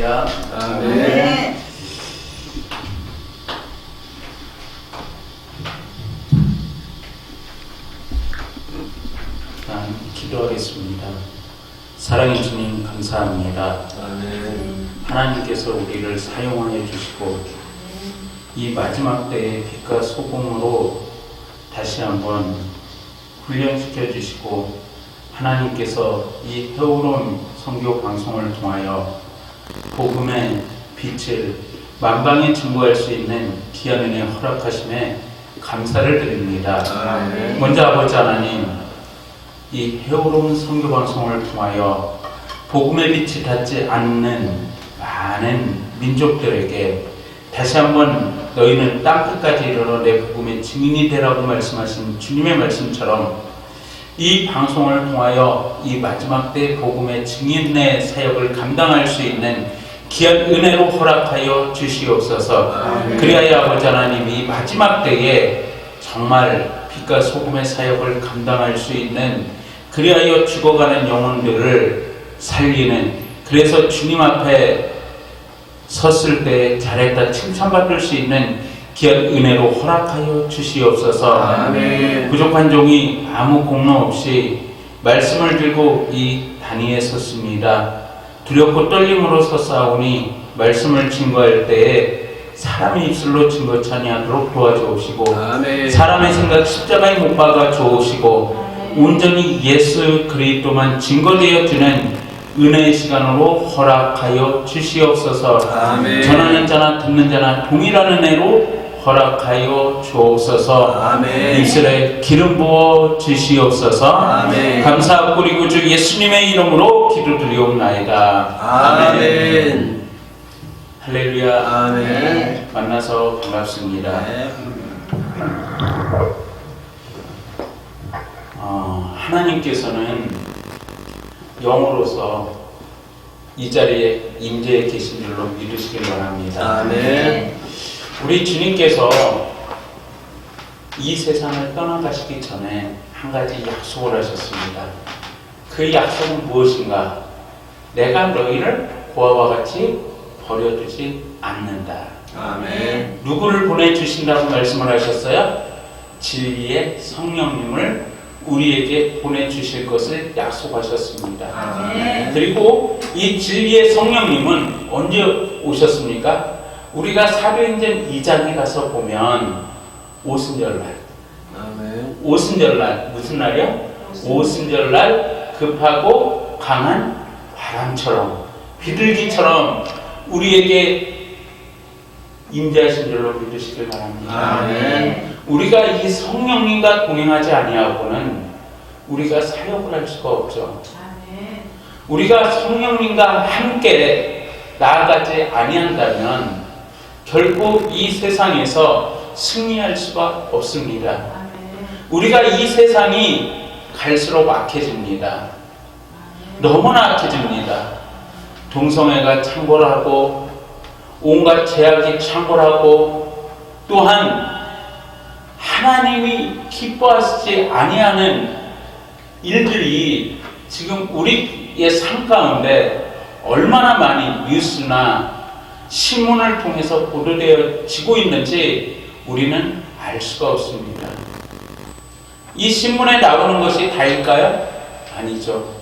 할렐루야. 아멘. 기도하겠습니다. 사랑의 주님 감사합니다. 아멘. 하나님께서 우리를 사용하여 주시고 이 마지막 때의 빛과 소금으로 다시 한번 훈련시켜 주시고 하나님께서 이 해오론 선교 방송을 통하여 복음의 빛을 만방에 증거할 수 있는 귀한 은혜 허락하심에 감사를 드립니다. 아멘. 먼저 아버지 하나님, 이 해오론 선교 방송을 통하여 복음의 빛이 닿지 않는 많은 민족들에게 다시 한번 너희는 땅끝까지 이르러 내 복음의 증인이 되라고 말씀하신 주님의 말씀처럼 이 방송을 통하여 이 마지막 때 복음의 증인의 사역을 감당할 수 있는 귀한 은혜로 허락하여 주시옵소서. 아멘. 그리하여 아버지 하나님, 이 마지막 때에 정말 빛과 소금의 사역을 감당할 수 있는, 그리하여 죽어가는 영혼들을 살리는, 그래서 주님 앞에 섰을 때 잘했다 칭찬받을 수 있는 귀한 은혜로 허락하여 주시옵소서. 아멘. 부족한 종이 아무 공로 없이 말씀을 들고 이 단위에 섰습니다. 두렵고 떨림으로 섰사오니 말씀을 증거할 때에 사람의 입술로 증거치 아니하도록 도와주옵시고, 아멘. 사람의 생각 십자가에 못 박아 주옵시고, 온전히 예수 그리스도만 증거되어 주는 은혜의 시간으로 허락하여 주시옵소서. 아멘. 전하는 자나 듣는 자나 동일한 은혜로 허락하여 주옵소서. 아멘. 입술에 기름 부어 주시옵소서. 아멘. 감사 뿌리고 주 예수님의 이름으로 기도드리옵나이다. 아멘. 할렐루야. 아멘. 만나서 반갑습니다. 하나님께서는 영으로서 이 자리에 임재해 계신 줄로 믿으시길 바랍니다. 아멘. 우리 주님께서 이 세상을 떠나가시기 전에 한 가지 약속을 하셨습니다. 그 약속은 무엇인가? 내가 너희를 고아와 같이 버려두지 않는다. 아멘. 누구를 보내주신다고 말씀을 하셨어요? 진리의 성령님을 우리에게 보내주실 것을 약속하셨습니다. 아멘. 그리고 이 진리의 성령님은 언제 오셨습니까? 우리가 사도행전 2장에 가서 보면 오순절날, 아멘. 오순절날 무슨 날이요? 오순절날 급하고 강한 바람처럼 비둘기처럼 우리에게 임재하신 줄로 믿으시길 바랍니다. 아멘. 우리가 이 성령님과 동행하지 아니하고는 우리가 사역을 할 수가 없죠. 우리가 성령님과 함께 나아가지 아니한다면 결코 이 세상에서 승리할 수가 없습니다. 우리가 이 세상이 갈수록 악해집니다. 너무나 악해집니다. 동성애가 창궐하고 온갖 제약이 창궐하고 또한 하나님이 기뻐하시지 아니하는 일들이 지금 우리의 삶 가운데 얼마나 많이 뉴스나 신문을 통해서 보도되어지고 있는지 우리는 알 수가 없습니다. 이 신문에 나오는 것이 다일까요? 아니죠.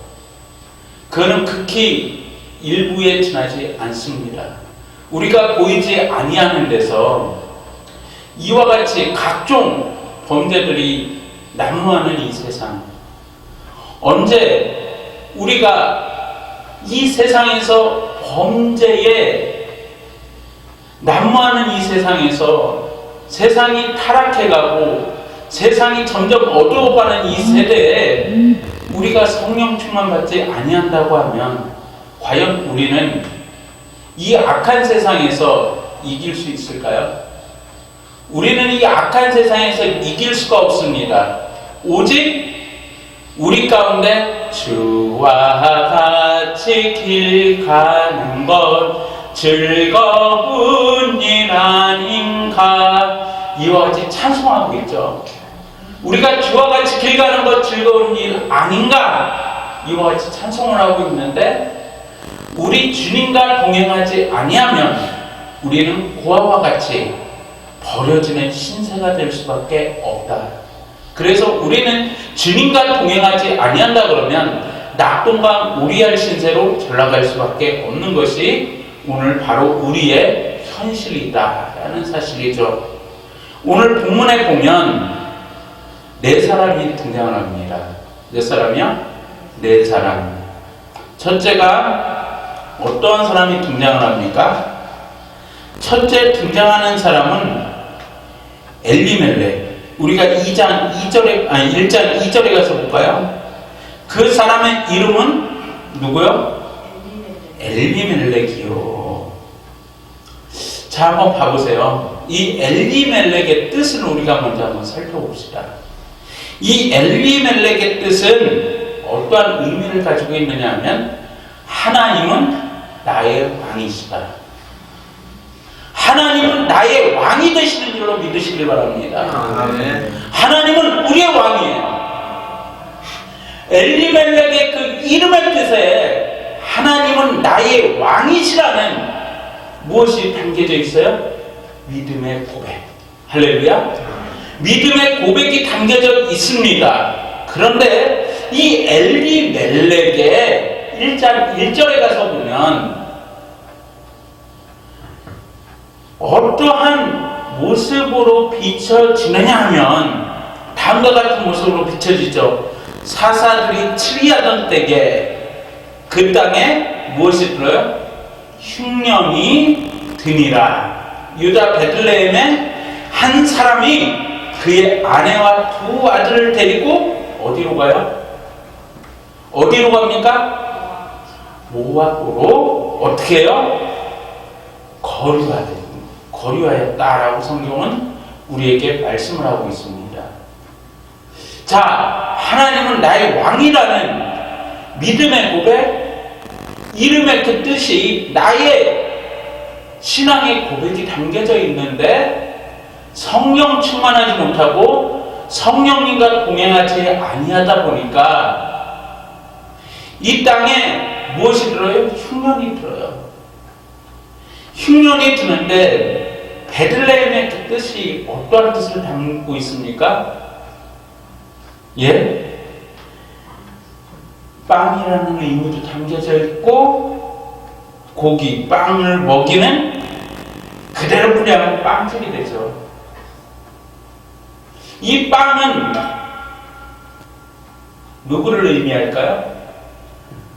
그거는 극히 일부에 지나지 않습니다. 우리가 보이지 아니하는 데서 이와 같이 각종 범죄들이 난무하는 이 세상, 언제 우리가 이 세상에서 범죄에 난무하는 이 세상에서 세상이 타락해가고 세상이 점점 어두워가는 이 세대에 우리가 성령 충만받지 아니한다고 하면 과연 우리는 이 악한 세상에서 이길 수 있을까요? 우리는 이 악한 세상에서 이길 수가 없습니다. 오직 우리 가운데 주와 같이 길 가는 것 즐거운 일 아닌가, 이와 같이 찬송하고 있죠. 우리가 주와 같이 길 가는 것 즐거운 일 아닌가, 이와 같이 찬송을 하고 있는데 우리 주님과 동행하지 아니하면 우리는 고아와 같이 버려지는 신세가 될 수밖에 없다. 그래서 우리는 주님과 동행하지 아니한다 그러면 낙동강 우리알 신세로 전락할 수밖에 없는 것이 오늘 바로 우리의 현실이다라는 사실이죠. 오늘 본문에 보면 네 사람이 등장을 합니다. 몇 사람이요? 네 사람. 첫째가 어떠한 사람이 등장을 합니까? 첫째 등장하는 사람은 엘리멜렉. 우리가 1장 2절에 가서 볼까요? 그 사람의 이름은 누구요? 엘리멜렉이요. 자, 한번 봐보세요. 이 엘리멜렉의 뜻을 우리가 먼저 한번 살펴봅시다. 이 엘리멜렉의 뜻은 어떠한 의미를 가지고 있느냐 하면 하나님은 나의 왕이시다. 하나님은 나의 왕이 되시는 줄로 믿으시길 바랍니다. 아멘. 하나님은 우리의 왕이에요. 엘리멜렉의 그 이름의 뜻에 하나님은 나의 왕이시라는 무엇이 담겨져 있어요? 믿음의 고백. 할렐루야. 믿음의 고백이 담겨져 있습니다. 그런데 이 엘리멜렉의 1장 1절에 가서 보면 어떠한 모습으로 비춰지느냐 하면 다음과 같은 모습으로 비춰지죠. 사사들이 치리하던 때에 그 땅에 무엇이 들어요? 흉년이 드니라. 유다 베들레헴에 한 사람이 그의 아내와 두 아들을 데리고 어디로 가요? 어디로 갑니까? 모압으로 어떻게 해요? 거류하였다라고 성경은 우리에게 말씀을 하고 있습니다. 자, 하나님은 나의 왕이라는 믿음의 고백, 이름의 그 뜻이 나의 신앙의 고백이 담겨져 있는데 성령 충만하지 못하고 성령님과 동행하지 아니하다 보니까 이 땅에 무엇이 들어요? 흉년이 들어요. 흉년이 드는데 베들레헴의 그 뜻이 어떠한 뜻을 담고 있습니까? 예? 빵이라는 의미도 담겨져 있고 고기, 빵을 먹이는 그대로 뿌리하면 빵집이 되죠. 이 빵은 누구를 의미할까요?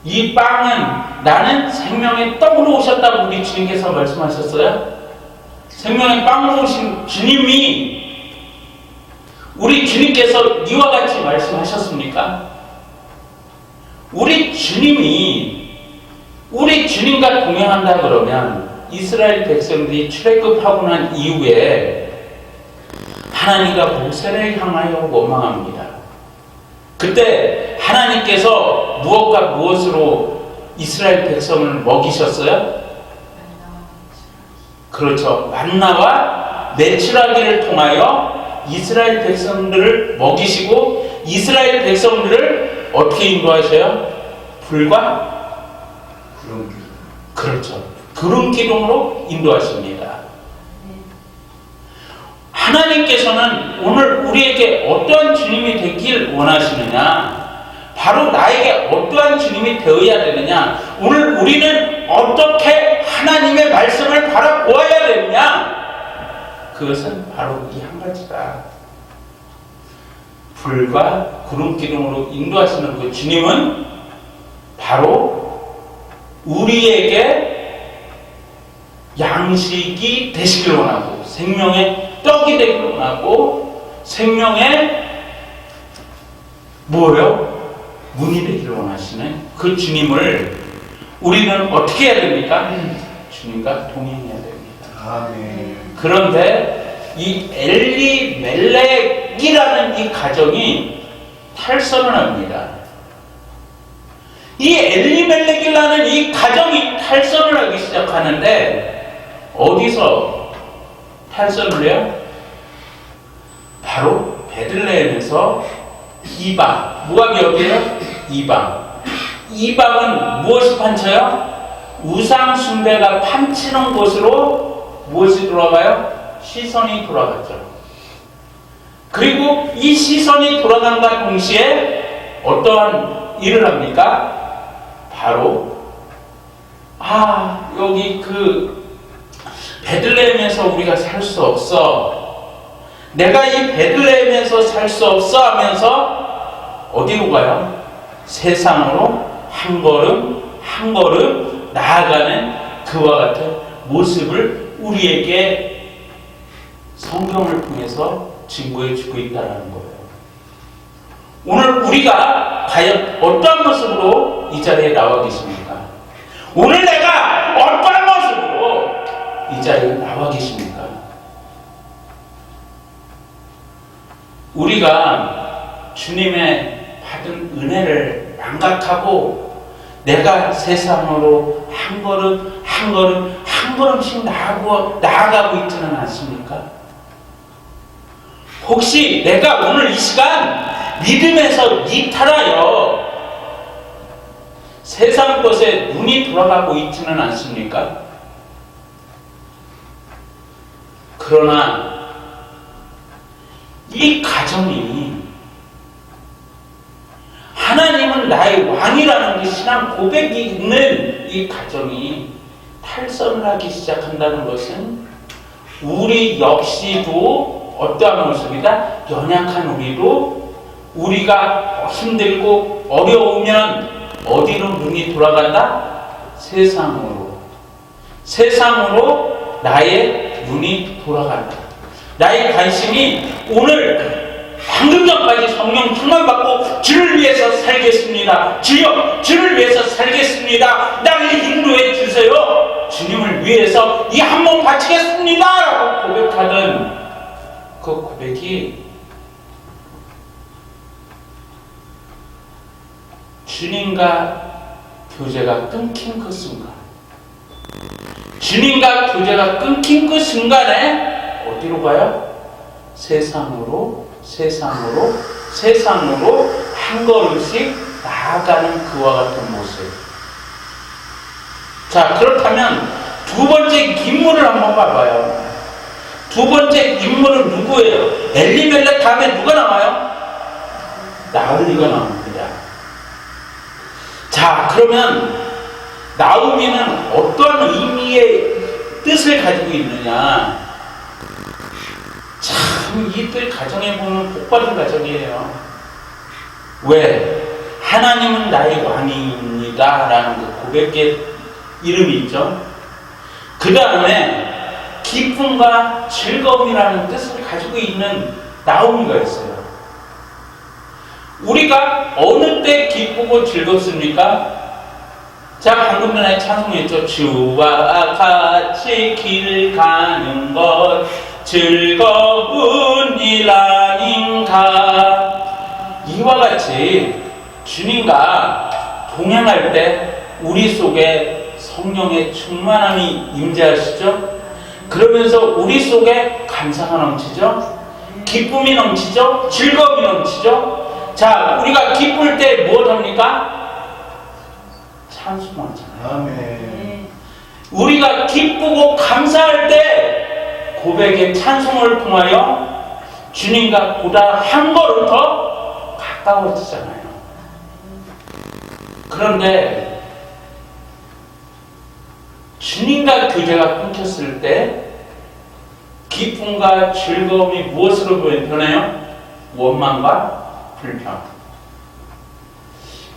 이 빵은 나는 생명의 떡으로 오셨다고 우리 주님께서 말씀하셨어요. 생명의 빵으로 오신 주님이 우리 주님께서 이와 같이 말씀하셨습니까? 우리 주님이 우리 주님과 동행한다 그러면 이스라엘 백성들이 출애굽하고 난 이후에 하나님과 모세를 향하여 원망합니다. 그때 하나님께서 무엇과 무엇으로 이스라엘 백성을 먹이셨어요? 그렇죠. 만나와 메추라기를 통하여 이스라엘 백성들을 먹이시고 이스라엘 백성들을 어떻게 인도하셔요? 불과 구름 기둥. 그렇죠. 구름 기둥으로 인도하십니다. 하나님께서는 오늘 우리에게 어떠한 주님이 되길 원하시느냐? 바로 나에게 어떠한 주님이 되어야 되느냐? 오늘 우리는 어떻게 하나님의 말씀을 바라보아야 되느냐? 그것은 바로 이 한 가지다. 불과 구름 기둥으로 인도하시는 그 주님은 바로 우리에게 양식이 되시길 원하고 생명의 떡이 되길 원하고 생명의 뭐예요? 문이 되길 원하시는 그 주님을 우리는 어떻게 해야 됩니까? 주님과 동행해야 됩니다. 아멘. 그런데 이 엘리멜렉이라는 이 가정이 탈선을 합니다. 이 엘리멜렉이라는 이 가정이 탈선을 하기 시작하는데 어디서 탈선을 해요? 바로 베들레헴에서 이방. 모압이 어디예요? 이방. 이방은 무엇을 판쳐요? 우상 숭배가 판치는 곳으로 무엇이 돌아가요? 시선이 돌아갔죠. 그리고 이 시선이 돌아간과 동시에 어떠한 일을 합니까? 바로 여기 베들레헴에서 우리가 살 수 없어. 내가 이 베들레헴에서 살 수 없어 하면서 어디로 가요? 세상으로 한 걸음 한 걸음 나아가는 그와 같은 모습을 우리에게 성경을 통해서 증거해 주고 있다는 거예요. 오늘 우리가 과연 어떤 모습으로 이 자리에 나와 계십니까? 오늘 내가 어떤 모습으로 이 자리에 나와 계십니까? 우리가 주님의 받은 은혜를 망각하고 내가 세상으로 한 걸음 한 걸음 한 걸음씩 나아가고 있지는 않습니까? 혹시 내가 오늘 이 시간 믿음에서 이탈하여 세상 것에 눈이 돌아가고 있지는 않습니까? 그러나 이 가정이 하나님은 나의 왕이라는 게 신앙 고백이 있는 이 가정이 탈선을 하기 시작한다는 것은 우리 역시도 어떠한 모습이다? 연약한 우리도 우리가 힘들고 어려우면 어디로 눈이 돌아간다? 세상으로 나의 눈이 돌아간다. 나의 관심이 오늘 방금 전까지 성령 충만 받고 주를 위해서 살겠습니다. 주여 주를 위해서 살겠습니다. 나를 인도해 주세요. 주님을 위해서 이 한 몸 바치겠습니다 라고 고백하던 그 고백이 주님과 교제가 끊긴 그 순간, 주님과 교제가 끊긴 그 순간에 어디로 가요? 세상으로 한 걸음씩 나아가는 그와 같은 모습. 자, 그렇다면 두 번째 인물을 한번 봐봐요. 두 번째 인물은 누구예요? 엘리멜렉 다음에 누가 나와요? 나오미가 나옵니다. 자, 그러면 나오미는 어떤 의미의 뜻을 가지고 있느냐? 참, 이들 가정에 보면 복받은 가정이에요. 왜? 하나님은 나의 왕입니다 라는 그 고백의 이름이 있죠. 그 다음에 기쁨과 즐거움이라는 뜻을 가지고 있는 나오미가 있어요. 우리가 어느 때 기쁘고 즐겁습니까? 자, 방금 전에 찬송했죠. 주와 같이 길 가는 것 즐거운 일 아닌가. 이와 같이 주님과 동행할 때 우리 속에 성령의 충만함이 임재하시죠. 그러면서 우리 속에 감사가 넘치죠. 기쁨이 넘치죠. 즐거움이 넘치죠. 자, 우리가 기쁠 때 무엇합니까? 찬송하잖아요. 아멘. 우리가 기쁘고 감사할 때 고백의 찬송을 통하여 주님과 보다 한 걸음 더 가까워지잖아요. 그런데 주님과 교제가 끊겼을 때 기쁨과 즐거움이 무엇으로 변해요? 원망과 불평.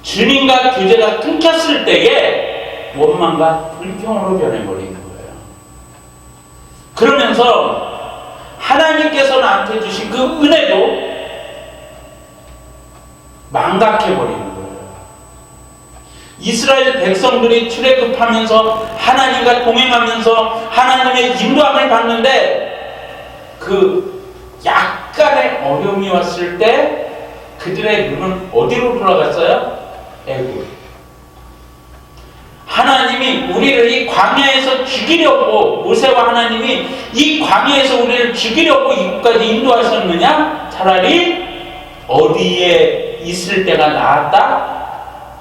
주님과 교제가 끊겼을 때에 원망과 불평으로 변해버리는 거예요. 그러면서 하나님께서 나한테 주신 그 은혜도 망각해버리는 거예요. 이스라엘 백성들이 출애굽하면서 하나님과 동행하면서 하나님의 인도함을 받는데 그 약간의 어려움이 왔을 때 그들의 눈은 어디로 돌아갔어요? 애굽. 하나님이 우리를 이 광야에서 죽이려고, 모세와 하나님이 이 광야에서 우리를 죽이려고 이곳까지 인도하셨느냐? 차라리 어디에 있을 때가 나았다?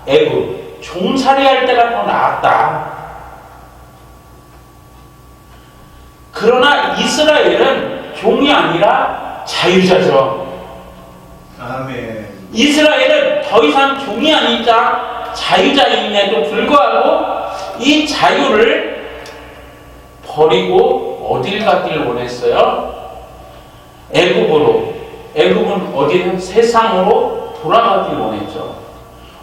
애굽. 종살이 할 때가 더 나았다. 그러나 이스라엘은 종이 아니라 자유자죠. 아멘. 이스라엘은 더 이상 종이 아니자 자유자임에도 불구하고 이 자유를 버리고 어딜 가길 원했어요? 애굽으로. 애굽은 어디는 세상으로 돌아가길 원했죠.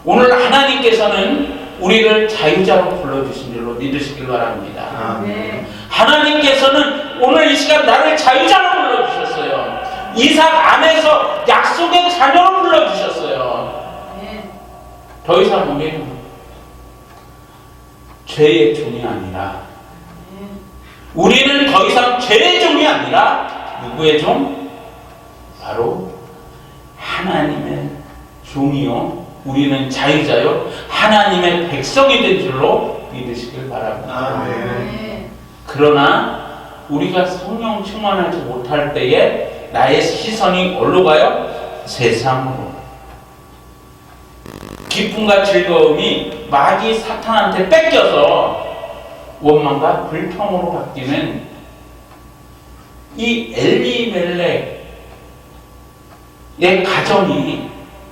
오늘 하나님께서는 우리를 자유자로 불러주신 줄로 믿으시길 바랍니다. 아멘. 하나님께서는 오늘 이 시간 나를 자유자로 불러주셨어요. 이삭 안에서 약속의 자녀로 불러주셨어요. 더 이상 우리는 죄의 종이 아니라, 우리는 더 이상 죄의 종이 아니라 누구의 종? 바로 하나님의 종이요, 우리는 자유자요, 하나님의 백성이 된 줄로 믿으시길 바랍니다. 아멘. 그러나 우리가 성령 충만하지 못할 때에 나의 시선이 어디로 가요? 세상으로. 기쁨과 즐거움이 마귀 사탄한테 뺏겨서 원망과 불평으로 바뀌는 이 엘리멜렉의 가정이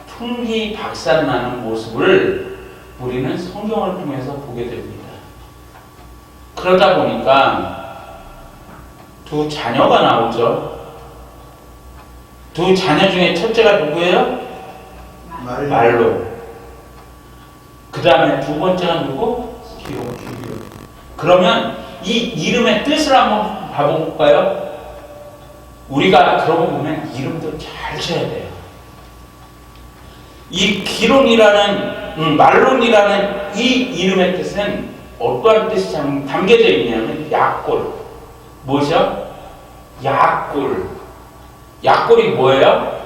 풍기박산나는 모습을 우리는 성경을 통해서 보게 됩니다. 그러다 보니까 두 자녀가 나오죠. 두 자녀 중에 첫째가 누구예요? 말로. 그 다음에 두 번째가 누구? 기록. 그러면 이 이름의 뜻을 한번 봐볼까요? 우리가 그러고 보면 이름도 잘 지어야 돼요. 이 기론이라는, 말론이라는 이 이름의 뜻은 어떠한 뜻이 담겨져 있냐면 약골. 뭐죠? 약골. 약골이 뭐예요?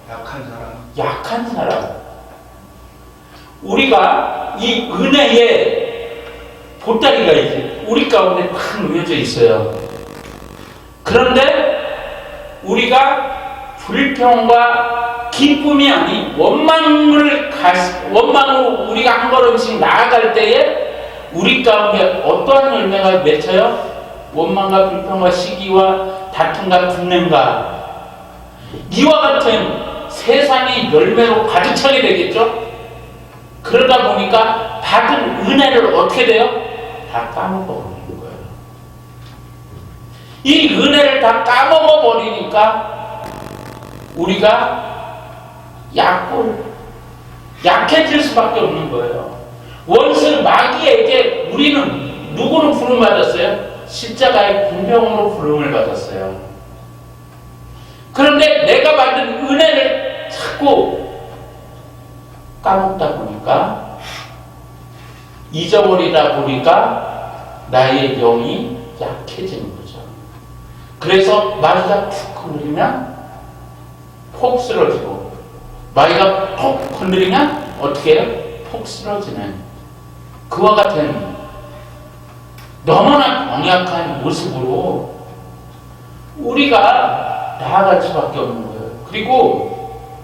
약한 사람. 약한 사람. 우리가 이 은혜의 보따리가 이제 우리 가운데 팍 놓여져 있어요. 그런데 우리가 불평과 기쁨이 아닌 원망으로 우리가 한 걸음씩 나아갈 때에 우리 가운데 어떠한 열매가 맺혀요? 원망과 불평과 시기와 다툼과 분냄과 이와 같은 세상이 열매로 가득 차게 되겠죠? 그러다 보니까 받은 은혜를 어떻게 돼요? 다 까먹어버리는 거예요. 이 은혜를 다 까먹어버리니까 우리가 약해질 수밖에 없는 거예요. 원수 마귀에게 우리는 누구로 부름받았어요? 십자가의 공병으로 부름을 받았어요. 그런데 내가 받은 은혜를 자꾸 까먹다 보니까, 잊어버리다 보니까 나의 영이 약해지는 거죠. 그래서 마귀가 툭 건드리면 폭 쓰러지고, 마귀가 폭 건드리면 어떻게 해요? 폭 쓰러지는 그와 같은 너무나 병약한 모습으로 우리가 나아갈 수밖에 없는 거예요. 그리고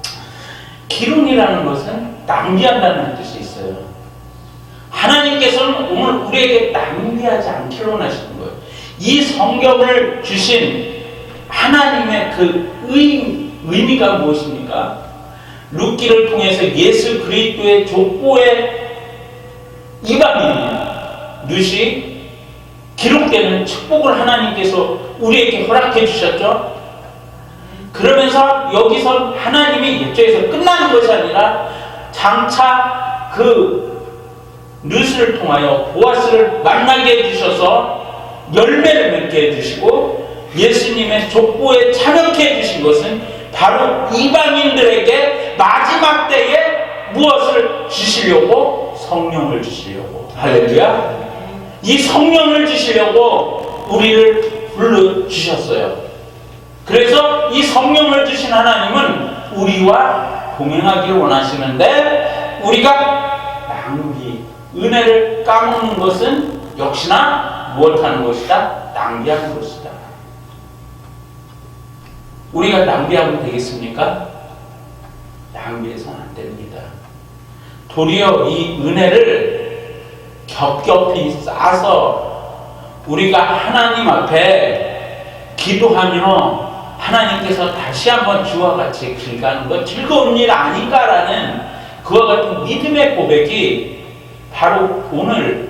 기름이라는 것은 낭비한다는 뜻이 있어요. 하나님께서는 오늘 우리에게 낭비하지 않기를 원하시는 거예요. 이 성경을 주신 하나님의 그 의미가 무엇입니까? 룻기를 통해서 예수 그리스도의 족보의 이방인 룻이 기록되는 축복을 하나님께서 우리에게 허락해 주셨죠. 그러면서 여기서 하나님이 입장에서 끝나는 것이 아니라 장차 그 룻을 통하여 보아스를 만나게 해주셔서 열매를 맺게 해주시고 예수님의 족보에 참여케 해주신 것은 바로 이방인들에게 마지막 때에 무엇을 주시려고? 성령을 주시려고. 할렐루야. 이 성령을 주시려고 우리를 불러주셨어요. 그래서 이 성령을 주신 하나님은 우리와 동행하기를 원하시는데, 우리가 은혜를 까먹는 것은 역시나 무엇하는 것이다? 낭비하는 것이다. 우리가 낭비하면 되겠습니까? 낭비해서는 안 됩니다. 도리어 이 은혜를 겹겹이 쌓아서 우리가 하나님 앞에 기도하며 하나님께서 다시 한번 주와 같이 길 가는 건 즐거운 일 아닌가라는 그와 같은 믿음의 고백이 바로 오늘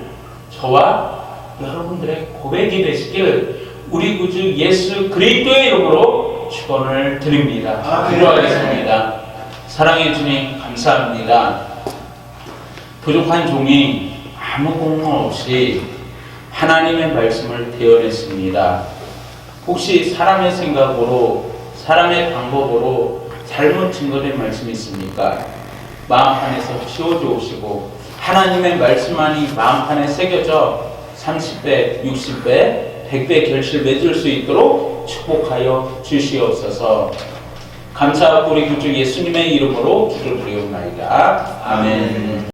저와 여러분들의 고백이 되시길 우리 구주 예수 그리스도의 이름으로 축원을 드립니다. 아멘. 기도하겠습니다. 사랑의 주님 감사합니다. 부족한 종이 아무 공로 없이 하나님의 말씀을 대언했습니다. 혹시 사람의 생각으로 사람의 방법으로 잘못 증거된 말씀이 있습니까? 마음판에서 치워주시고 하나님의 말씀만이 마음판에 새겨져 30배, 60배, 100배 결실 맺을 수 있도록 축복하여 주시옵소서. 감사하고 우리 구주 예수님의 이름으로 기도드리옵나이다. 아멘.